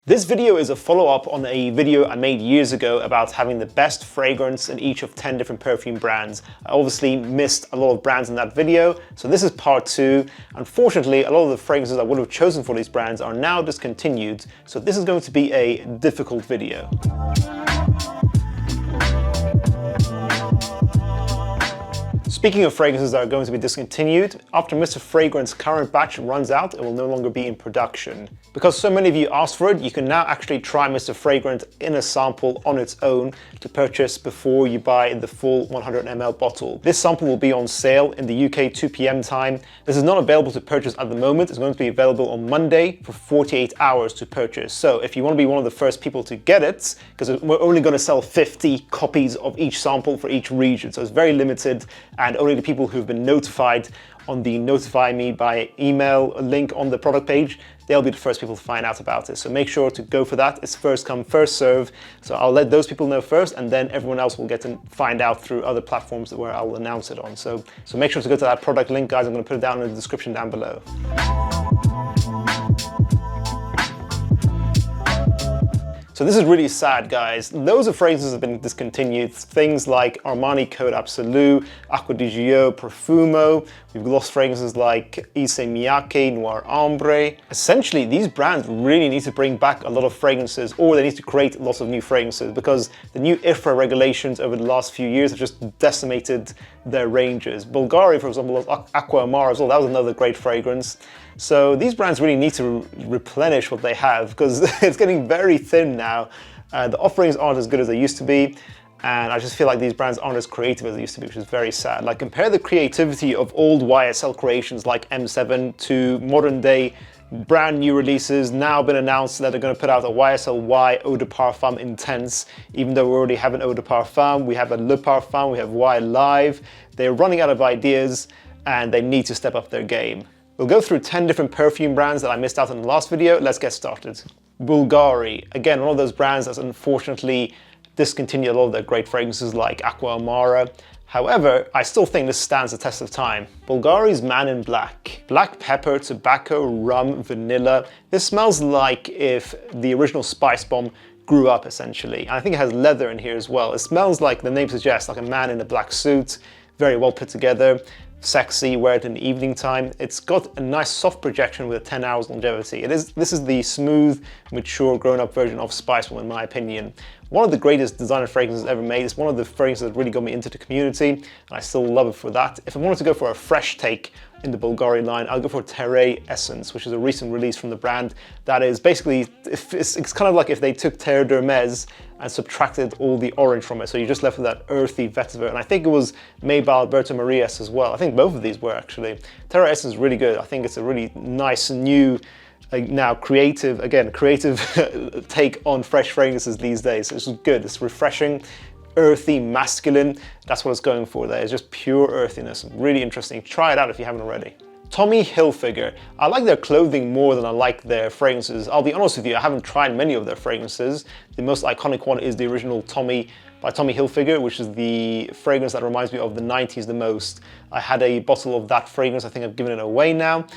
This video is a follow-up on a video I made years ago about having the best fragrance in each of 10 different perfume brands. I obviously missed a lot of brands in that video, so this is part 2. Unfortunately, a lot of the fragrances I would have chosen for these brands are now discontinued, so this is going to be a difficult video. Speaking of fragrances that are going to be discontinued, after Mr. Fragrance's current batch runs out, it will no longer be in production. Because so many of you asked for it, you can now actually try Mr. Fragrance in a sample on its own to purchase before you buy the full 100 ml bottle. This sample will be on sale in the UK 2 p.m. time. This is not available to purchase at the moment. It's going to be available on Monday for 48 hours to purchase. So if you want to be one of the first people to get it, because we're only going to sell 50 copies of each sample for each region, so it's very limited, and only the people who've been notified on the notify me by email link on the product page, they'll be the first people to find out about it. So make sure to go for that. It's first come, first serve. So I'll let those people know first, and then everyone else will get to find out through other platforms where I'll announce it on. So make sure to go to that product link, guys. I'm going to put it down in the description down below. So this is really sad, guys. Loads of fragrances have been discontinued. Things like Armani Code Absolu, Acqua di Gio, Profumo. We've lost fragrances like Isemiyaki, Noir Ambre. Essentially, these brands really need to bring back a lot of fragrances, or they need to create lots of new fragrances, because the new IFRA regulations over the last few years have just decimated their ranges. Bulgari, for example, Acqua Amara as well. That was another great fragrance. So these brands really need to replenish what they have, because it's getting very thin now. The offerings aren't as good as they used to be, and I just feel like these brands aren't as creative as they used to be, which is very sad. Like, compare the creativity of old YSL creations like M7 to modern day brand new releases. Now been announced that they're going to put out a YSL Y Eau de Parfum Intense, even though we already have an Eau de Parfum, we have a Le Parfum, we have Y Live. They're running out of ideas and they need to step up their game. We'll go through 10 different perfume brands that I missed out in the last video. Let's get started. Bulgari, again, one of those brands that's unfortunately discontinued a lot of their great fragrances like Acqua Amara. However, I still think this stands the test of time. Bulgari's Man in Black. Black pepper, tobacco, rum, vanilla. This smells like if the original Spice Bomb grew up, essentially. And I think it has leather in here as well. It smells like the name suggests, like a man in a black suit, very well put together. Sexy, wear it in the evening time. It's got a nice soft projection with a 10 hours longevity. This is the smooth, mature, grown-up version of Spice Bomb, in my opinion. One of the greatest designer fragrances ever made. It's one of the fragrances that really got me into the community, and I still love it for that. If I wanted to go for a fresh take in the Bulgari line, I'll go for Terrae Essence, which is a recent release from the brand. That is basically, it's kind of like if they took Terre d'Hermes and subtracted all the orange from it, so you're just left with that earthy vetiver. And I think it was made by Alberto Marias as well. I think both of these were actually. Terrae Essence is really good. I think it's a really nice new, now creative take on fresh fragrances these days. It's good, it's refreshing, earthy, masculine. That's what it's going for there. It's just pure earthiness. Really interesting. Try it out if you haven't already. Tommy Hilfiger. I like their clothing more than I like their fragrances. I'll be honest with you, I haven't tried many of their fragrances. The most iconic one is the original Tommy by Tommy Hilfiger, which is the fragrance that reminds me of the 90s the most. I had a bottle of that fragrance. I think I've given it away now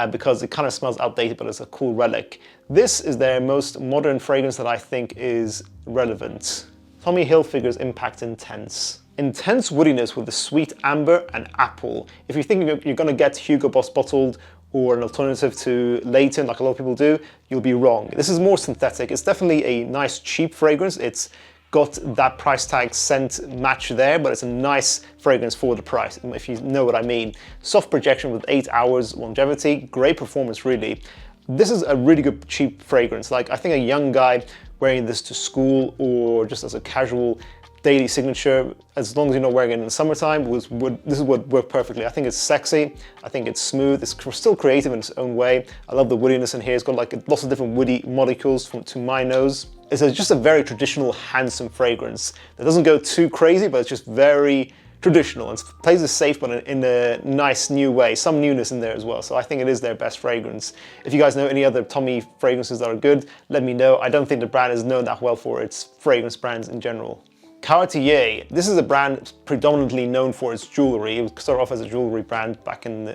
because it kind of smells outdated, but it's a cool relic. This is their most modern fragrance that I think is relevant. Tommy Hilfiger's Impact Intense. Intense woodiness with the sweet amber and apple. If you think you're going to get Hugo Boss bottled or an alternative to Leighton, like a lot of people do, you'll be wrong. This is more synthetic. It's definitely a nice cheap fragrance. It's got that price tag scent match there, but it's a nice fragrance for the price, if you know what I mean. Soft projection with 8 hours longevity, great performance really. This is a really good cheap fragrance. Like, I think a young guy wearing this to school or just as a casual daily signature, as long as you're not wearing it in the summertime, this would work perfectly. I think it's sexy, I think it's smooth, it's still creative in its own way. I love the woodiness in here. It's got like lots of different woody molecules to my nose. It's just a very traditional, handsome fragrance that doesn't go too crazy, but it's just very traditional and plays it safe, but in a nice new way. Some newness in there as well. So I think it is their best fragrance. If you guys know any other Tommy fragrances that are good, let me know. I don't think the brand is known that well for its fragrance brands in general. Cartier, this is a brand predominantly known for its jewelry. It started off as a jewelry brand back in,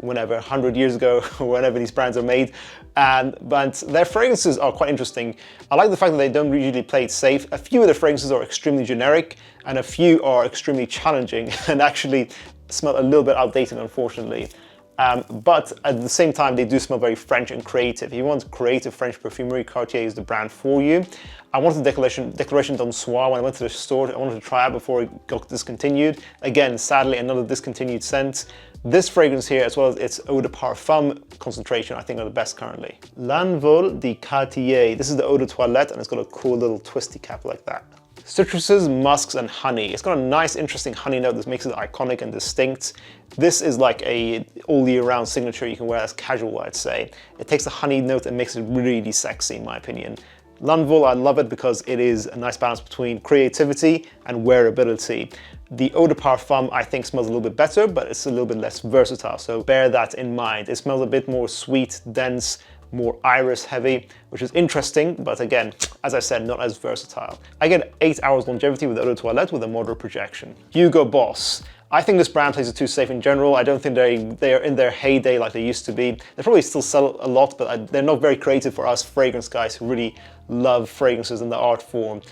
whenever, 100 years ago, or whenever these brands are made. But their fragrances are quite interesting. I like the fact that they don't usually play it safe. A few of the fragrances are extremely generic, and a few are extremely challenging and actually smell a little bit outdated, unfortunately. But at the same time, they do smell very French and creative. If you want creative French perfumery, Cartier is the brand for you. I wanted Declaration d'Ensoir when I went to the store. I wanted to try out before it got discontinued. Again, sadly, another discontinued scent. This fragrance here, as well as its eau de parfum concentration, I think are the best currently. L'Envol de Cartier. This is the eau de toilette, and it's got a cool little twisty cap like that. Citruses, musks, and honey. It's got a nice, interesting honey note that makes it iconic and distinct. This is like a all year round signature you can wear as casual, I'd say. It takes the honey note and makes it really sexy, in my opinion. L'Envol, I love it because it is a nice balance between creativity and wearability. The eau de parfum, I think, smells a little bit better, but it's a little bit less versatile, so bear that in mind. It smells a bit more sweet, dense, more iris heavy, which is interesting, but again, as I said, not as versatile. I get 8 hours longevity with eau de toilette with a moderate projection. Hugo Boss. I think this brand plays it too safe in general. I don't think they are in their heyday like they used to be. They probably still sell a lot, but they're not very creative for us fragrance guys who really love fragrances in the art form.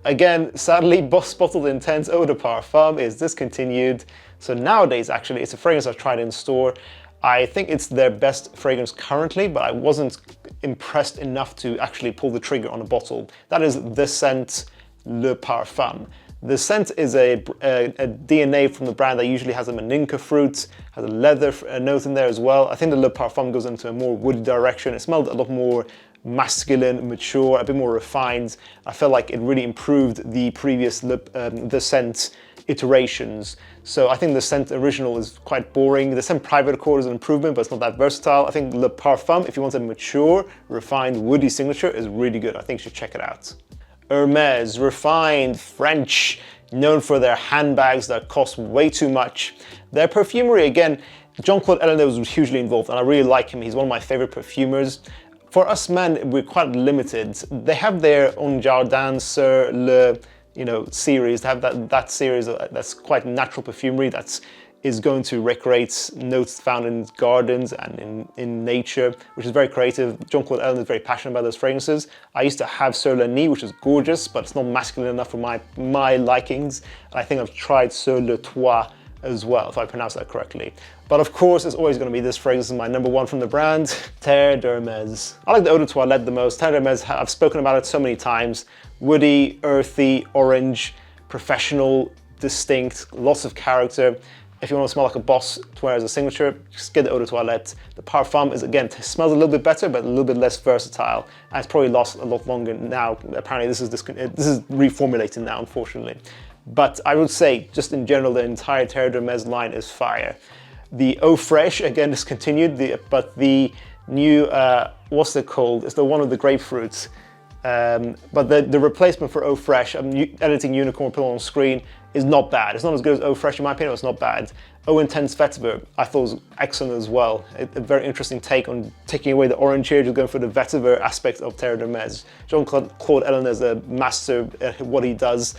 Again, sadly, Boss Bottled Intense Eau de Parfum is discontinued. So nowadays, actually, it's a fragrance I've tried in store. I think it's their best fragrance currently, but I wasn't impressed enough to actually pull the trigger on a bottle. That is the scent Le Parfum. The scent is a DNA from the brand that usually has a maninka fruit, has a leather note in there as well. I think the Le Parfum goes into a more woody direction. It smelled a lot more masculine, mature, a bit more refined. I felt like it really improved the previous the scent iterations. So I think the scent original is quite boring. The scent Private Accord is an improvement, but it's not that versatile. I think Le Parfum, if you want a mature, refined, woody signature, is really good. I think you should check it out. Hermes, refined, French, known for their handbags that cost way too much. Their perfumery, again, Jean-Claude Elena was hugely involved, and I really like him. He's one of my favorite perfumers. For us men, we're quite limited. They have their own Jardin sur le series. They have that series that's quite natural perfumery that is going to recreate notes found in gardens and in nature, which is very creative. Jean-Claude Elena is very passionate about those fragrances. I used to have Sur le Nid, which is gorgeous, but it's not masculine enough for my likings. I think I've tried Sur le Toit as well, if I pronounce that correctly. But of course, it's always going to be this fragrance is my #1 from the brand, Terre d'Hermes. I like the eau de toilette the most. Terre d'Hermes, I've spoken about it so many times. Woody, earthy, orange, professional, distinct, lots of character. If you want to smell like a boss to wear as a signature, just get the eau de toilette. The Parfum is, again, smells a little bit better, but a little bit less versatile. And it's probably lost a lot longer now. Apparently this is reformulated now, unfortunately. But I would say, just in general, the entire Terre d'Hermes line is fire. The Eau Fraiche, again, discontinued, but the new, what's it called? It's the one with the grapefruits. But the replacement for Eau Fraiche, I'm editing Unicorn Pill on screen, is not bad. It's not as good as Eau Fraiche in my opinion, it's not bad. Eau Intense Vetiver, I thought was excellent as well. A very interesting take on taking away the orange here, just going for the vetiver aspect of Terre d'Hermes. Jean-Claude Elena is a master at what he does,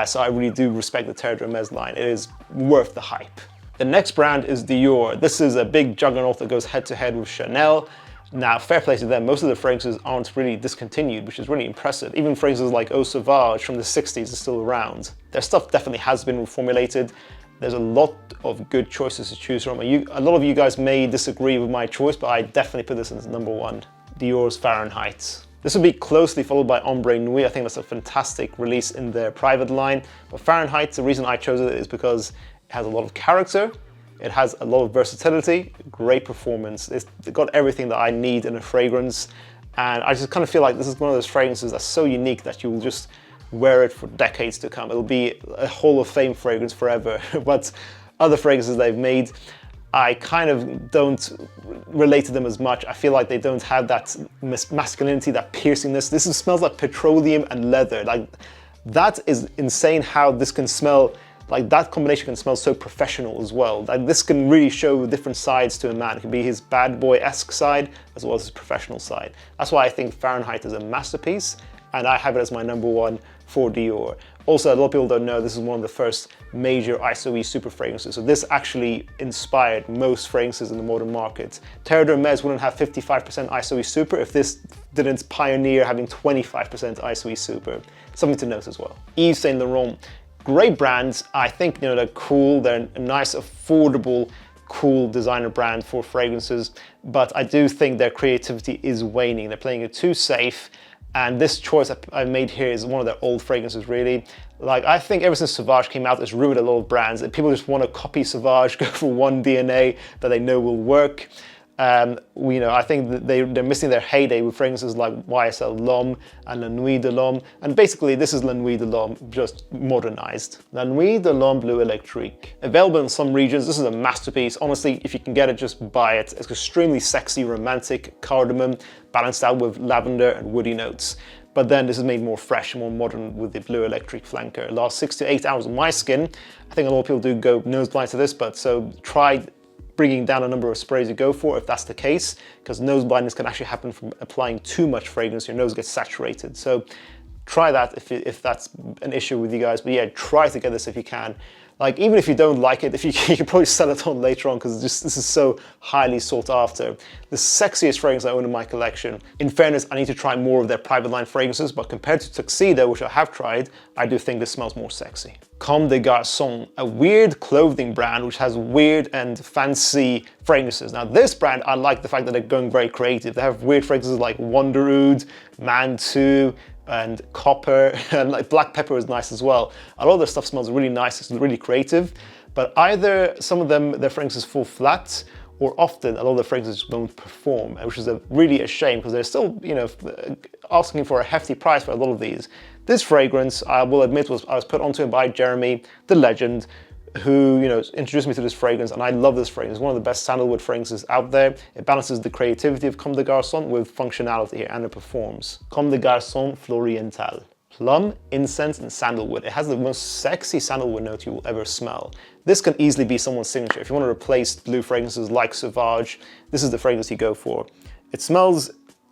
so I really do respect the Terre d'Hermes line. It is worth the hype. The next brand is Dior. This is a big juggernaut that goes head to head with Chanel. Now, fair play to them, most of the fragrances aren't really discontinued, which is really impressive. Even fragrances like Eau Sauvage from the 60s are still around. Their stuff definitely has been reformulated. There's a lot of good choices to choose from. A lot of you guys may disagree with my choice, but I definitely put this as #1. Dior's Fahrenheit. This will be closely followed by Ombre Nuit. I think that's a fantastic release in their private line. But Fahrenheit, the reason I chose it is because it has a lot of character. It has a lot of versatility, great performance. It's got everything that I need in a fragrance. And I just kind of feel like this is one of those fragrances that's so unique that you will just wear it for decades to come. It'll be a Hall of Fame fragrance forever. But other fragrances they've made, I kind of don't relate to them as much. I feel like they don't have that masculinity, that piercingness. This smells like petroleum and leather. Like, that is insane how this can smell. Like, that combination can smell so professional as well. Like, this can really show different sides to a man. It can be his bad boy-esque side as well as his professional side. That's why I think Fahrenheit is a masterpiece. and I have it as my #1 for Dior. Also, a lot of people don't know this is one of the first major ISOE super fragrances. So this actually inspired most fragrances in the modern market. Terre Hermes wouldn't have 55% ISOE super if this didn't pioneer having 25% ISOE super. Something to note as well. Yves Saint Laurent, great brands. I think they're cool. They're a nice, affordable, cool designer brand for fragrances. But I do think their creativity is waning. They're playing it too safe. And this choice I made here is one of their old fragrances, really. Like, I think ever since Sauvage came out, it's ruined a lot of brands. People just want to copy Sauvage, go for one DNA that they know will work. I think that they're missing their heyday with fragrances like YSL L'Homme and La Nuit de l'Homme. And basically, this is La Nuit de l'Homme, just modernized. La Nuit de l'Homme Bleu Electrique. Available in some regions, this is a masterpiece. Honestly, if you can get it, just buy it. It's extremely sexy, romantic, cardamom, balanced out with lavender and woody notes. But then this is made more fresh and more modern with the Bleu Electrique flanker. It lasts 6 to 8 hours on my skin. I think a lot of people do go nose blind to this, but so try bringing down a number of sprays you go for if that's the case, because nose blindness can actually happen from applying too much fragrance. Your nose gets saturated. So try that if that's an issue with you guys. But yeah, try to get this if you can. Like, even if you don't like it, you can probably sell it on later on, because this is so highly sought after. The sexiest fragrance I own in my collection. In fairness, I need to try more of their private line fragrances, but compared to Tuxedo, which I have tried, I do think this smells more sexy. Comme des Garcons, a weird clothing brand which has weird and fancy fragrances. Now this brand, I like the fact that they're going very creative. They have weird fragrances like Wonder Oud, Mantou, and Copper, and like Black Pepper is nice as well. A lot of their stuff smells really nice, it's really creative, but either some of them, their fragrances fall flat, or often a lot of the fragrances don't perform, which is really a shame, because they're still, asking for a hefty price for a lot of these. This fragrance, I will admit, I was put onto it by Jeremy, the legend, who introduced me to this fragrance, and I love this fragrance. It's one of the best sandalwood fragrances out there. It balances the creativity of Comme des Garçons with functionality here, and it performs. Comme des Garçons Floriental. Plum, incense, and sandalwood. It has the most sexy sandalwood note you will ever smell. This can easily be someone's signature. If you want to replace blue fragrances like Sauvage, this is the fragrance you go for. It smells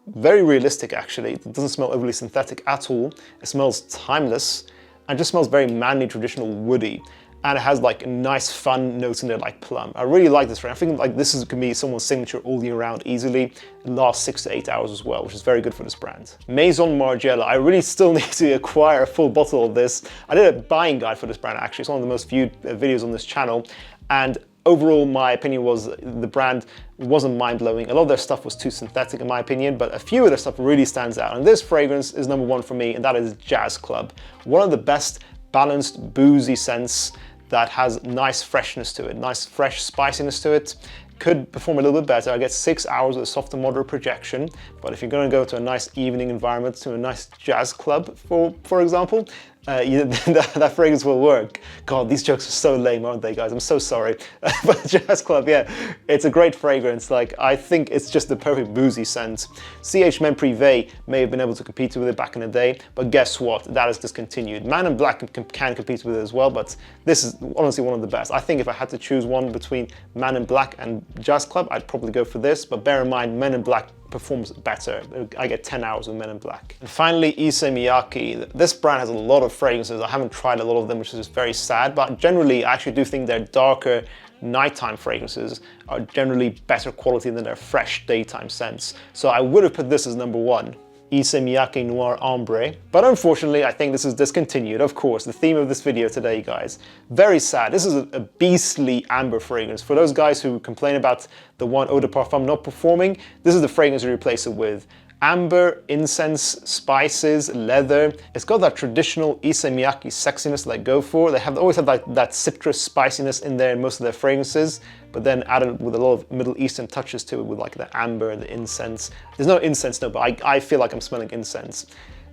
very realistic, actually. It doesn't smell overly synthetic at all. It smells timeless, and just smells very manly, traditional, woody. And it has like nice fun notes in there like plum. I really like this fragrance. I think like this can be someone's signature all year round easily. It lasts 6 to 8 hours as well, which is very good for this brand. Maison Margiela. I really still need to acquire a full bottle of this. I did a buying guide for this brand actually. It's one of the most viewed videos on this channel. And overall, my opinion was the brand wasn't mind-blowing. A lot of their stuff was too synthetic in my opinion, but a few of their stuff really stands out. And this fragrance is #1 for me, and that is Jazz Club. One of the best balanced, boozy scents that has nice freshness to it, nice fresh spiciness to it. Could perform a little bit better. I get 6 hours with a soft to moderate projection, but if you're going to go to a nice evening environment, to a nice jazz club, for example, that fragrance will work. God, these jokes are so lame, aren't they, guys? I'm so sorry. But Jazz Club, yeah, it's a great fragrance. Like, I think it's just the perfect boozy scent. CH Men Privé may have been able to compete with it back in the day, but guess what? That is discontinued. Man in Black can compete with it as well, but this is honestly one of the best. I think if I had to choose one between Man in Black and Jazz Club, I'd probably go for this, but bear in mind, Men in Black performs better. I get 10 hours with Men in Black. And finally, Isemiyaki. This brand has a lot of fragrances. I haven't tried a lot of them, which is very sad, but generally I actually do think their darker nighttime fragrances are generally better quality than their fresh daytime scents. So I would have put this as #1. Isemiyaki Noir Ambre. But unfortunately, I think this is discontinued. Of course, the theme of this video today, guys. Very sad. This is a beastly amber fragrance. For those guys who complain about the one Eau de Parfum not performing, this is the fragrance you replace it with. Amber, incense, spices, leather. It's got that traditional Isemiyaki sexiness that I go for. They always have that citrus spiciness in there in most of their fragrances, but then added with a lot of Middle Eastern touches to it with like the amber and the incense. There's no incense, no, but I feel like I'm smelling incense.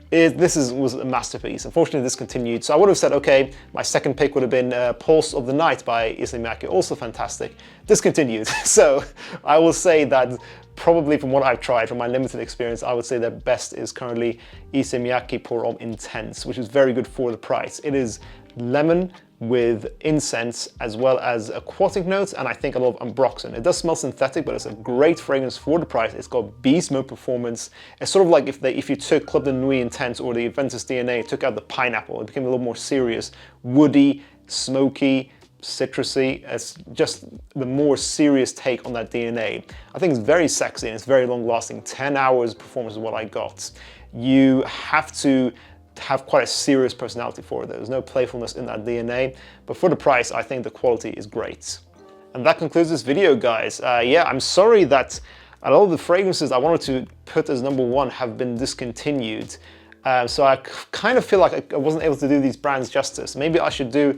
This was a masterpiece. Unfortunately, discontinued. So I would have said, okay, my second pick would have been Pulse of the Night by Isemiyaki, also fantastic. Discontinued. So I will say that probably from what I've tried, from my limited experience, I would say their best is currently Isemiyaki Pour Homme Intense, which is very good for the price. It is lemon with incense, as well as aquatic notes, and I think a lot of ambroxan. It does smell synthetic, but it's a great fragrance for the price. It's got beast mode performance. It's sort of like if you took Club de Nuit Intense or the Aventus DNA, took out the pineapple, it became a little more serious, woody, smoky, citrusy. It's just the more serious take on that DNA. I think it's very sexy and it's very long lasting. 10 hours performance is what I got. You have to have quite a serious personality for it. There's no playfulness in that DNA, but for the price, I think the quality is great. And that concludes this video, guys. Yeah, I'm sorry that a lot of the fragrances I wanted to put as #1 have been discontinued. So I kind of feel like I wasn't able to do these brands justice. Maybe I should do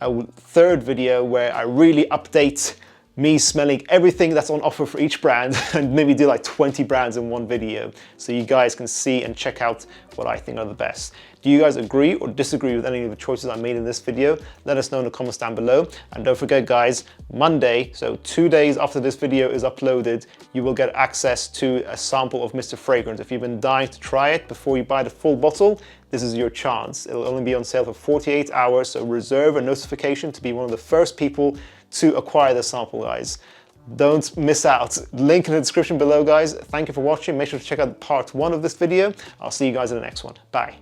a third video where I really update me smelling everything that's on offer for each brand and maybe do like 20 brands in one video so you guys can see and check out what I think are the best. Do you guys agree or disagree with any of the choices I made in this video? Let us know in the comments down below. And don't forget, guys, Monday, so 2 days after this video is uploaded, you will get access to a sample of Mr. Fragrance. If you've been dying to try it before you buy the full bottle, this is your chance. It'll only be on sale for 48 hours, so reserve a notification to be one of the first people to acquire the sample, guys. Don't miss out. Link in the description below, guys. Thank you for watching. Make sure to check out part 1 of this video. I'll see you guys in the next one. Bye.